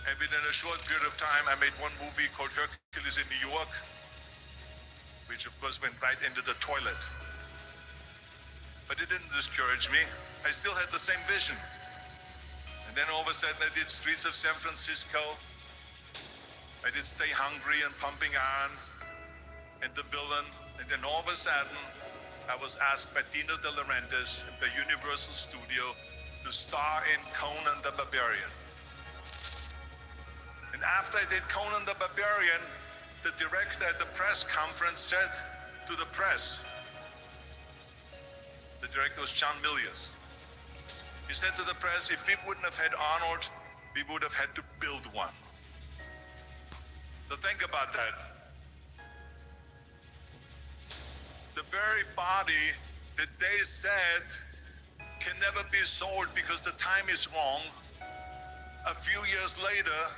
And within a short period of time, I made one movie called Hercules in New York, which of course went right into the toilet. But it didn't discourage me. I still had the same vision. And then all of a sudden I did Streets of San Francisco. I did Stay Hungry and Pumping On and The Villain. And then all of a sudden I was asked by Dino De Laurentiis and by Universal Studio to star in Conan the Barbarian. And after I did Conan the Barbarian, the director at the press conference said to the press, the director was John Milius. He said to the press, if we wouldn't have had Arnold, we would have had to build one. So think about that. The very body that they said can never be sold because the time is wrong. A few years later,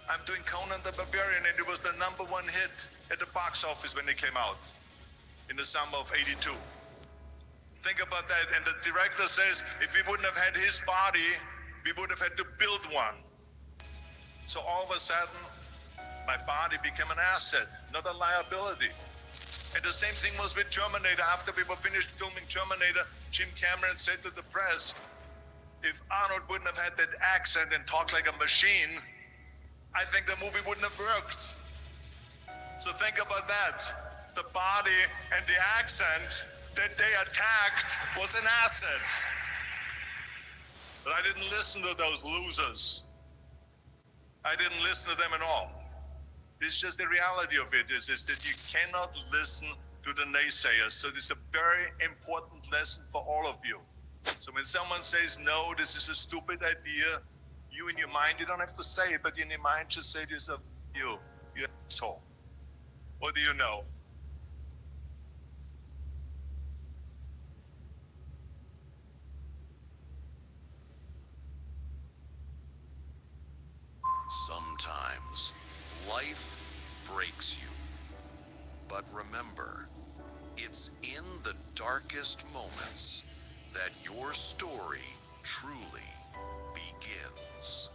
I'm doing Conan the Barbarian, and it was the #1 hit at the box office when it came out in the summer of '82. Think about that. And the director says, if we wouldn't have had his body, we would have had to build one. So all of a sudden, my body became an asset, not a liability. And the same thing was with Terminator. After we were finished filming Terminator, Jim Cameron said to the press, if Arnold wouldn't have had that accent and talked like a machine, I think the movie wouldn't have worked. So think about that. The body and the accent that they attacked was an asset. But I didn't listen to those losers. I didn't listen to them at all. It's just the reality of it is that you cannot listen to the naysayers. So this is a very important lesson for all of you. So when someone says, no, this is a stupid idea, you in your mind, you don't have to say it, but in your mind just say to yourself, you asshole. What do you know? Sometimes life breaks you. But remember, it's in the darkest moments that your story truly begins.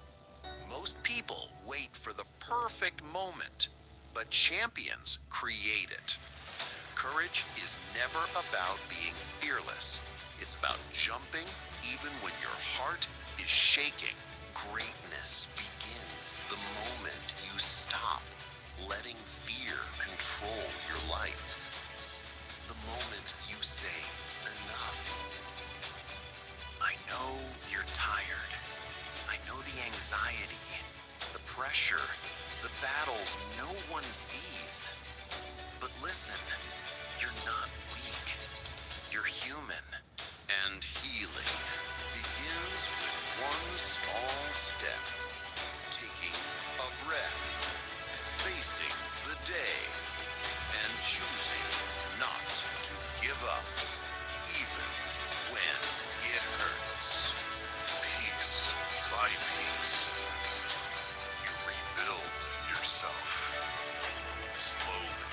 Most people wait for the perfect moment, but champions create it. Courage is never about being fearless. It's about jumping even when your heart is shaking. Greatness begins the moment you stop letting fear control your life. The moment you say, enough. I know you're tired. I know the anxiety, the pressure, the battles no one sees. But listen, you're not weak. You're human. And healing begins with one small step. Taking a breath, facing the day, and choosing not to give up, even when it hurts. Piece by piece, you rebuild yourself. Slowly,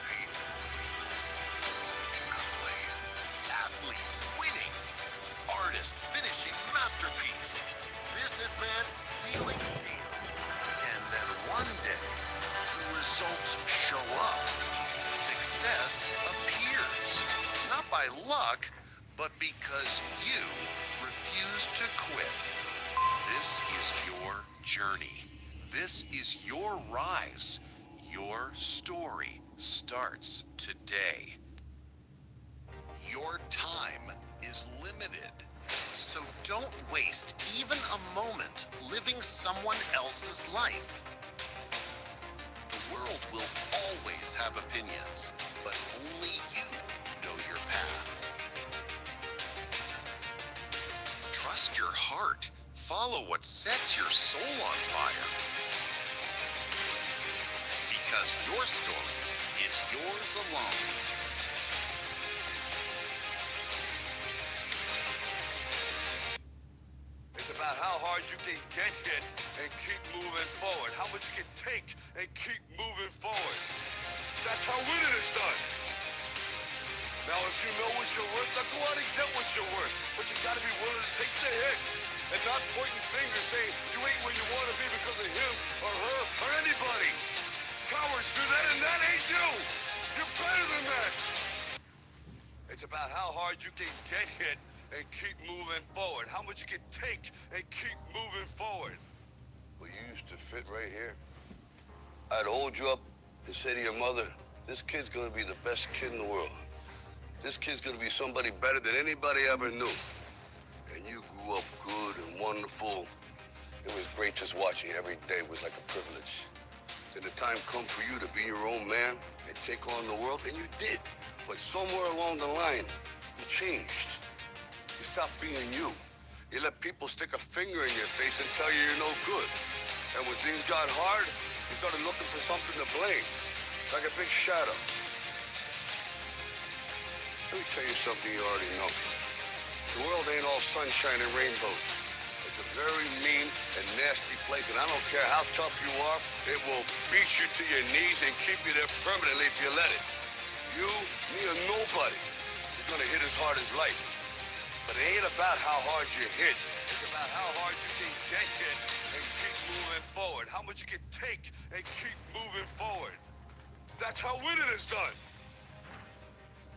painfully, beautifully. Athlete winning, artist finishing masterpiece, businessman sealing deal. And then one day, the results show up. Success appears. Not by luck, but because you refuse to quit. This is your journey. This is your rise. Your story starts today. Your time is limited. So don't waste even a moment living someone else's life. The world will always have opinions, but only you know your path. Trust your heart. Follow what sets your soul on fire. Because your story is yours alone. It's about how hard you can get hit and keep moving forward. How much you can take and keep moving forward. That's how winning is done. Now, if you know what you're worth, now go out and get what you're worth. But you gotta be willing to take the hits and not pointing fingers saying you ain't where you want to be because ain't you. You're better than that. It's about how hard you can get hit and keep moving forward. How much you can take and keep moving forward. Well, you used to fit right here. I'd hold you up and say to your mother, this kid's gonna be the best kid in the world. This kid's gonna be somebody better than anybody ever knew. And you grew up good and wonderful. It was great just watching you every day. It was like a privilege. Then the time come for you to be your own man and take on the world, and you did. But somewhere along the line, you changed. You stopped being you. You let people stick a finger in your face and tell you you're no good. And when things got hard, you started looking for something to blame. Like a big shadow. Let me tell you something you already know. The world ain't all sunshine and rainbows. It's a very mean and nasty place, and I don't care how tough you are, it will beat you to your knees and keep you there permanently if you let it. You, me, or nobody is gonna hit as hard as life. But it ain't about how hard you hit. It's about how hard you can get hit and keep moving forward. How much you can take and keep moving forward. That's how winning is done.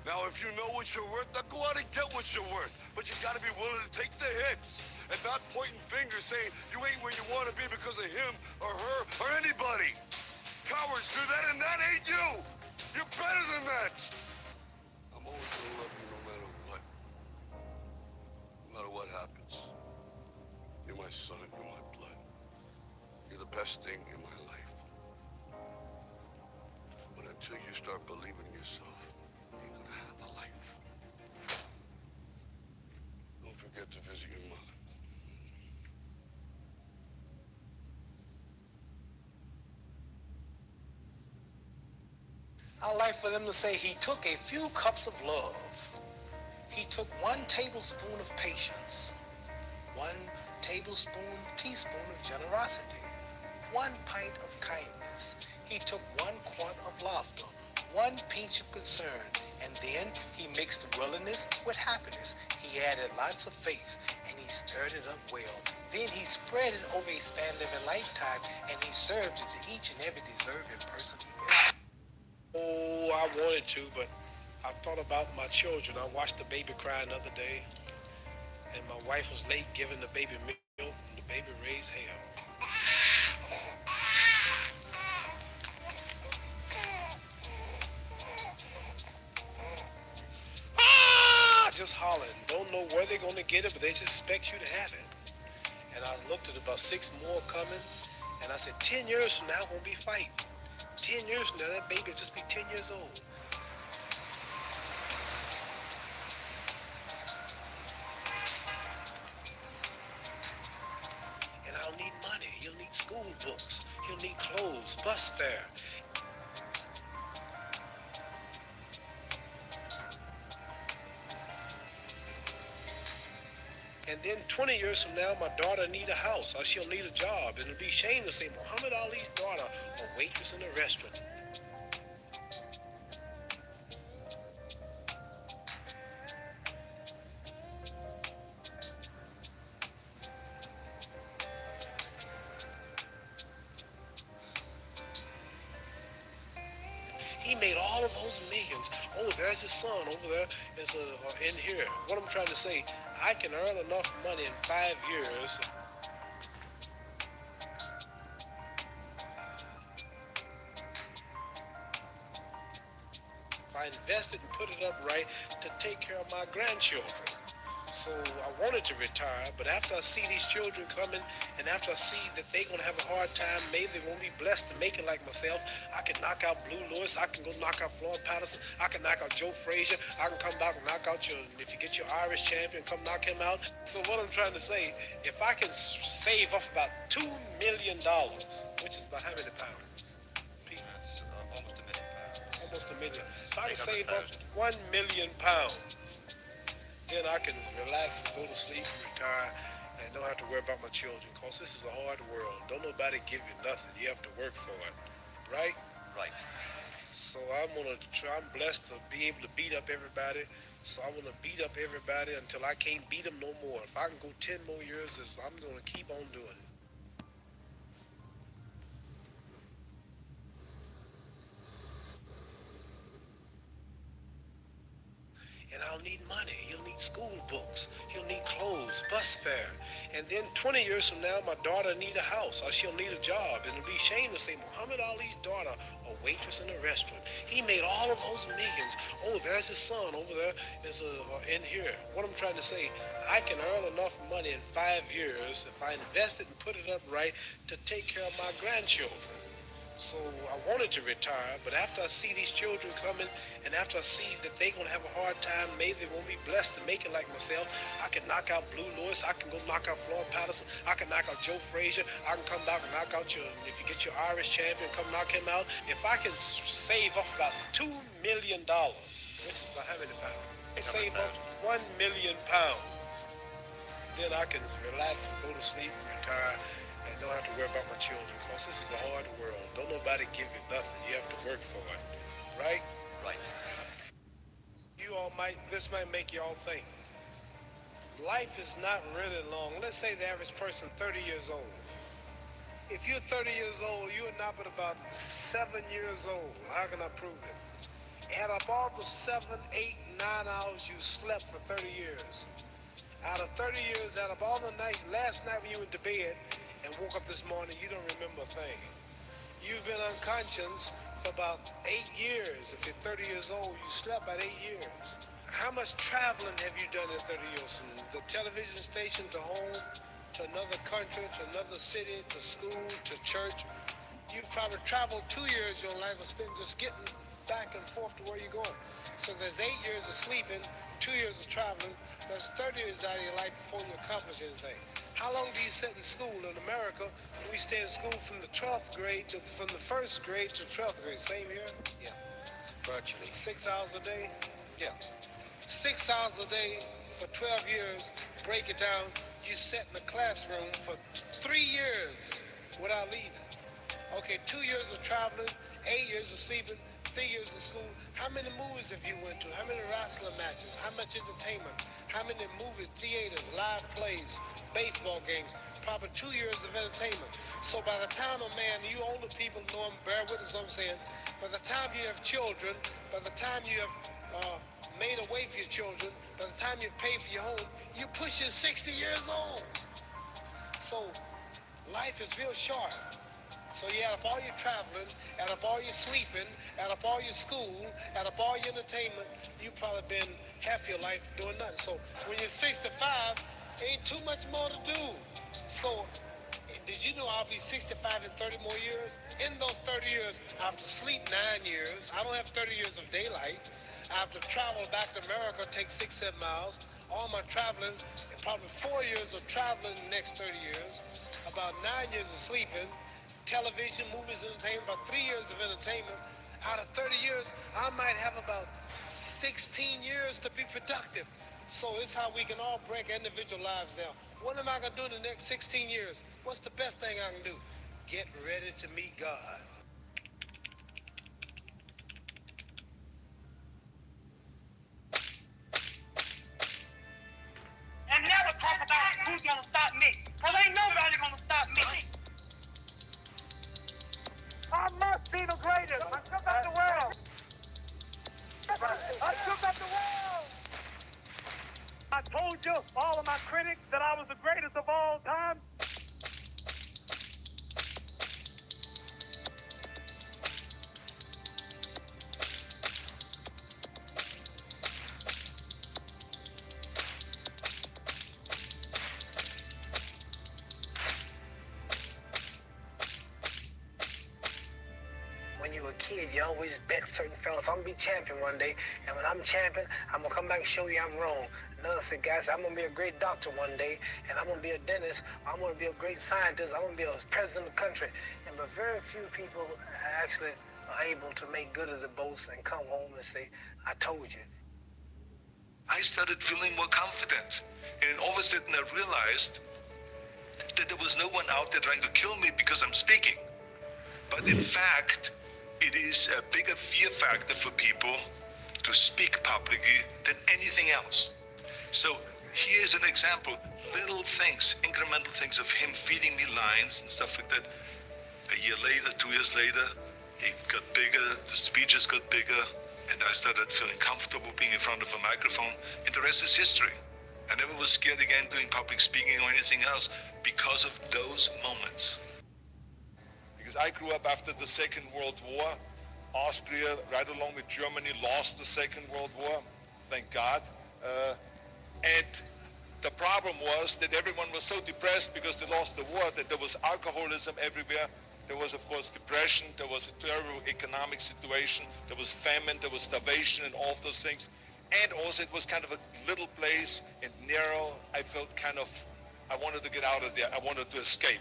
Now, if you know what you're worth, now go out and get what you're worth. But you gotta be willing to take the hits and not pointing fingers saying you ain't where you wanna be because of him or her or anybody. Cowards do that, and that ain't you. You're better than that. I'm always gonna love you no matter what. No matter what happens. You're my son and you're my blood. You're the best thing in my life. But until you start believing in yourself, you ain't gonna have a life. Don't forget to visit your mother. I like for them to say he took a few cups of love. He took 1 tablespoon of patience, 1 teaspoon of generosity, 1 pint of kindness. He took 1 quart of laughter, 1 pinch of concern, and then he mixed willingness with happiness. He added lots of faith, and he stirred it up well. Then he spread it over a span of a lifetime, and he served it to each and every deserving person he met. Oh, I wanted to, but I thought about my children. I watched the baby cry another day, and my wife was late giving the baby milk, and the baby raised hell. Just hollering. Don't know where they're going to get it, but they just expect you to have it. And I looked at about 6 more coming, and I said, 10 years from now, we'll be fighting. 10 years from now, that baby will just be 10 years old. And I'll need money. You'll need school books. You'll need clothes, bus fare. And then 20 years from now, my daughter need a house, or she'll need a job. And it'll be shame to say, Muhammad Ali's daughter, a waitress in a restaurant. He made all of those millions. Oh, there's his son over there. There's in here. What I'm trying to say, I can earn enough money in 5 years. If I invest it and put it up right to take care of my grandchildren. So I wanted to retire, but after I see these children coming, and after I see that they're going to have a hard time, maybe they won't be blessed to make it like myself, I can knock out Blue Lewis, I can go knock out Floyd Patterson, I can knock out Joe Frazier, I can come back and knock out if you get your Irish champion, come knock him out. So what I'm trying to say, if I can save up about $2 million, which is about how many pounds? That's almost $1 million. Almost $1 million. If I can save up 1 million pounds, then I can relax and go to sleep and retire and don't have to worry about my children, because this is a hard world. Don't nobody give you nothing. You have to work for it, right? Right. So I'm blessed to be able to beat up everybody. So I want to beat up everybody until I can't beat them no more. If I can go 10 more years, I'm going to keep on doing it. need money. He'll need school books. He'll need clothes, bus fare. And then 20 years from now, my daughter need a house or she'll need a job. And it'll be shame to say, Muhammad Ali's daughter, a waitress in a restaurant. He made all of those millions. Oh, there's his son over there. There's in here. What I'm trying to say, I can earn enough money in 5 years if I invest it and put it up right to take care of my grandchildren. So I wanted to retire, but after I see these children coming, and after I see that they're going to have a hard time, maybe they won't be blessed to make it like myself, I can knock out Blue Lewis, I can go knock out Floyd Patterson, I can knock out Joe Frazier, I can come back and knock out if you get your Irish champion, come knock him out. If I can save up about $2 million, which is about how many pounds? Save up 1 million pounds, then I can relax and go to sleep and retire and don't have to worry about my children, because this is a hard world. Don't nobody give you nothing. You have to work for it. Right? Right. This might make you all think. Life is not really long. Let's say the average person 30 years old. If you're 30 years old, you are not but about 7 years old. How can I prove it? Add up all the 7, 8, 9 hours you slept for 30 years. Out of 30 years, out of all the nights, last night when you went to bed and woke up this morning, you don't remember a thing. You've been unconscious for about 8 years. If you're 30 years old, you slept about 8 years. How much traveling have you done in 30 years? From the television station to home, to another country, to another city, to school, to church. You've probably traveled 2 years of your life and spent just getting back and forth to where you're going. So there's 8 years of sleeping, 2 years of traveling. There's 30 years out of your life before you accomplish anything. How long do you sit in school? In America, we stay in school from the 12th grade from the 1st grade to 12th grade. Same here? Yeah. Virtually. 6 hours a day? Yeah. 6 hours a day for 12 years. Break it down. You sit in the classroom for 3 years without leaving. Okay, 2 years of traveling, 8 years of sleeping, 3 years of school. How many movies have you went to? How many wrestling matches? How much entertainment? How many movie theaters, live plays, baseball games? Probably 2 years of entertainment. So by the time a man, you older people know him, bear with us what I'm saying, by the time you have children, by the time you have made a way for your children, by the time you've paid for your home, you're pushing 60 years old. So life is real short. So you add up all your traveling, add up all your sleeping, add up all your school, add up all your entertainment, you've probably been half your life doing nothing. So when you're 65, ain't too much more to do. So did you know I'll be 65 in 30 more years? In those 30 years, I have to sleep 9 years. I don't have 30 years of daylight. I have to travel back to America, take 6, 7 miles. All my traveling, probably 4 years of traveling in the next 30 years, about 9 years of sleeping, television, movies, entertainment, about 3 years of entertainment. Out of 30 years, I might have about 16 years to be productive. So it's how we can all break individual lives down. What am I going to do in the next 16 years? What's the best thing I can do? Get ready to meet God. And never talk about who's gonna stop me. Cause ain't nobody gonna stop me. I must be the greatest. I shook up the world. I shook up the world. I told you, all of my critics, that I was the greatest of all time. When you were a kid, you always bet certain fellas, I'm gonna be champion one day, and when I'm champion, I'm gonna come back and show you I'm wrong. Another said, guys, I'm gonna be a great doctor one day, and I'm gonna be a dentist, I'm gonna be a great scientist, I'm gonna be a president of the country. But very few people actually are able to make good of the boast and come home and say, I told you. I started feeling more confident. And then all of a sudden I realized that there was no one out there trying to kill me because I'm speaking. But in fact, it is a bigger fear factor for people to speak publicly than anything else. So here's an example, little things, incremental things of him feeding me lines and stuff like that. A year later, 2 years later, it got bigger, the speeches got bigger. And I started feeling comfortable being in front of a microphone, and the rest is history. I never was scared again doing public speaking or anything else because of those moments. Because I grew up after the Second World War. Austria, right along with Germany, lost the Second World War, thank God. And the problem was that everyone was so depressed because they lost the war that there was alcoholism everywhere. There was, of course, depression. There was a terrible economic situation. There was famine. There was starvation and all of those things. And also it was kind of a little place and narrow. I felt I wanted to get out of there. I wanted to escape.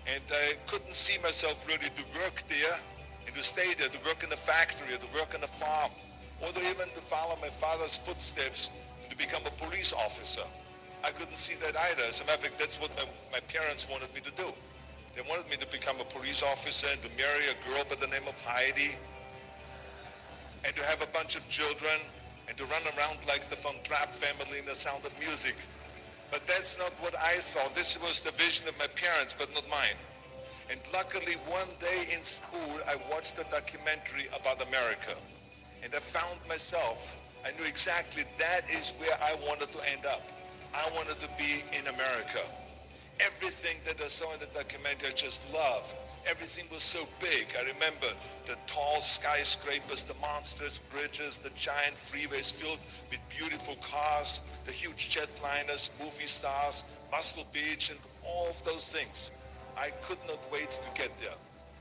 And I couldn't see myself really to work there and to stay there, to work in a factory or to work on a farm, or to even to follow my father's footsteps and to become a police officer. I couldn't see that either. As a matter of fact, that's what my parents wanted me to do. They wanted me to become a police officer and to marry a girl by the name of Heidi and to have a bunch of children and to run around like the Von Trapp family in The Sound of Music. But that's not what I saw. This was the vision of my parents, but not mine. And luckily, one day in school, I watched a documentary about America. And I found myself, I knew exactly that is where I wanted to end up. I wanted to be in America. Everything that I saw in the documentary, I just loved. Everything was so big. I remember the tall skyscrapers, the monstrous bridges, the giant freeways filled with beautiful cars, the huge jetliners, movie stars, Muscle Beach, and all of those things. I could not wait to get there.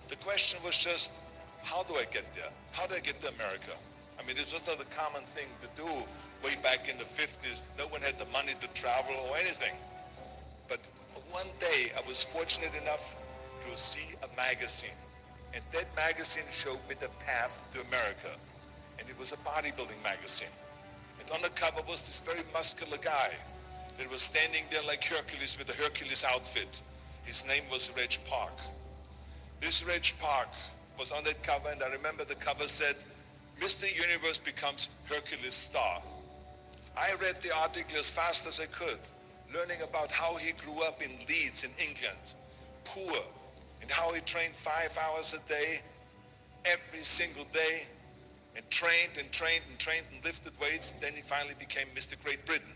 The question was just, how do I get there? How do I get to America? I mean, this was not a common thing to do way back in the 50s. No one had the money to travel or anything. But one day I was fortunate enough to see a magazine. And that magazine showed me the path to America. And it was a bodybuilding magazine. And on the cover was this very muscular guy that was standing there like Hercules with a Hercules outfit. His name was Reg Park. This Reg Park was on that cover, and I remember the cover said, Mr. Universe becomes Hercules star. I read the article as fast as I could, learning about how he grew up in Leeds in England, poor, and how he trained 5 hours a day, every single day, and trained and trained and trained and lifted weights. Then he finally became Mr. Great Britain.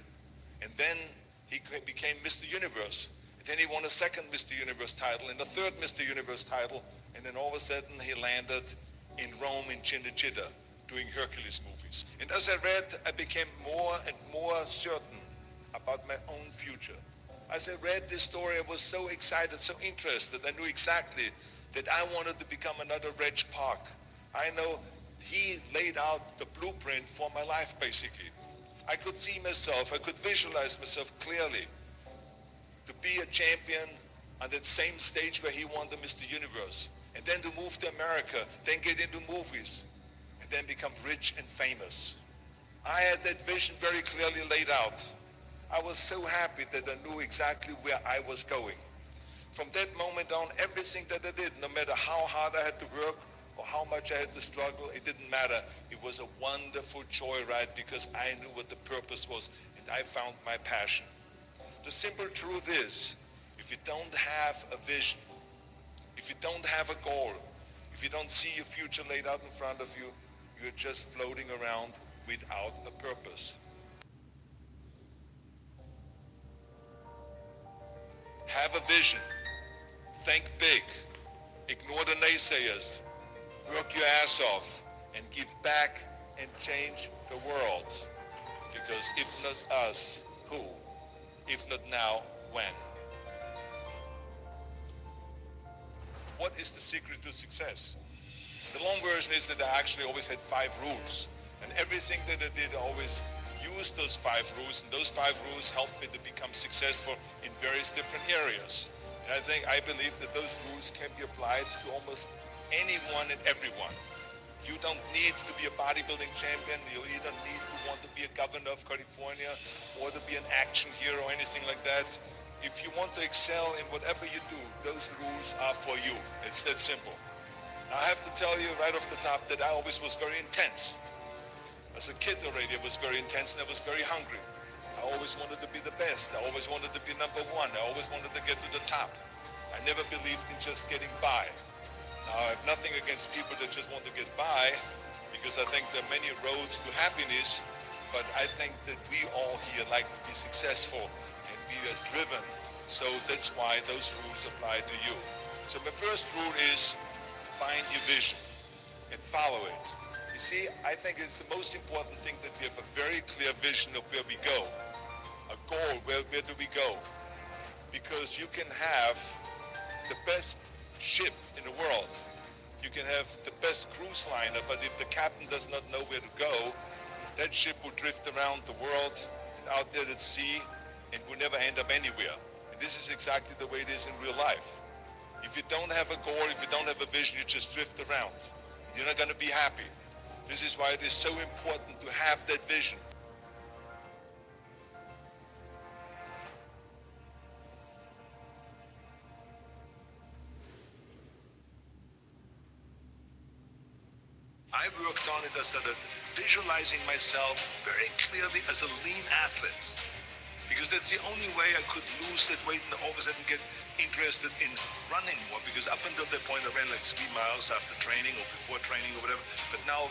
And then he became Mr. Universe. And then he won a second Mr. Universe title and a third Mr. Universe title. And then all of a sudden he landed in Rome in Cinecittà doing Hercules movies. And as I read, I became more and more certain about my own future. As I read this story, I was so excited, so interested. I knew exactly that I wanted to become another Reg Park. I know he laid out the blueprint for my life, basically. I could see myself, I could visualize myself clearly to be a champion on that same stage where he won the Mr. Universe, and then to move to America, then get into movies, and then become rich and famous. I had that vision very clearly laid out. I was so happy that I knew exactly where I was going. From that moment on, everything that I did, no matter how hard I had to work or how much I had to struggle, it didn't matter. It was a wonderful joyride because I knew what the purpose was and I found my passion. The simple truth is, if you don't have a vision, if you don't have a goal, if you don't see your future laid out in front of you, you're just floating around without a purpose. Have a vision. Think big. Ignore the naysayers. Work your ass off and give back and change the world. Because if not us, who? If not now, when? What is the secret to success? The long version is that I actually always had 5 rules. And everything that I did, I always used those 5 rules. And those 5 rules helped me to become successful in various different areas. And I believe that those rules can be applied to almost anyone and everyone. You don't need to be a bodybuilding champion. You don't need to want to be a governor of California or to be an action hero or anything like that. If you want to excel in whatever you do, those rules are for you. It's that simple. Now, I have to tell you right off the top that I always was very intense. As a kid already, I was very intense and I was very hungry. I always wanted to be the best. I always wanted to be number one. I always wanted to get to the top. I never believed in just getting by. Now, I have nothing against people that just want to get by, because I think there are many roads to happiness, but I think that we all here like to be successful and we are driven. So that's why those rules apply to you. So my first rule is find your vision and follow it. You see, I think it's the most important thing that we have a very clear vision of where we go. A goal, where do we go? Because you can have the best ship in the world. You can have the best cruise liner, but if the captain does not know where to go, that ship will drift around the world and out there at sea and will never end up anywhere. And this is exactly the way it is in real life. If you don't have a goal, if you don't have a vision, you just drift around. You're not going to be happy. This is why it is so important to have that vision. I worked on it as a visualizing myself very clearly as a lean athlete, because that's the only way I could lose that weight and all of a sudden get interested in running more, because up until that point I ran like 3 miles after training or before training or whatever, but now all of a sudden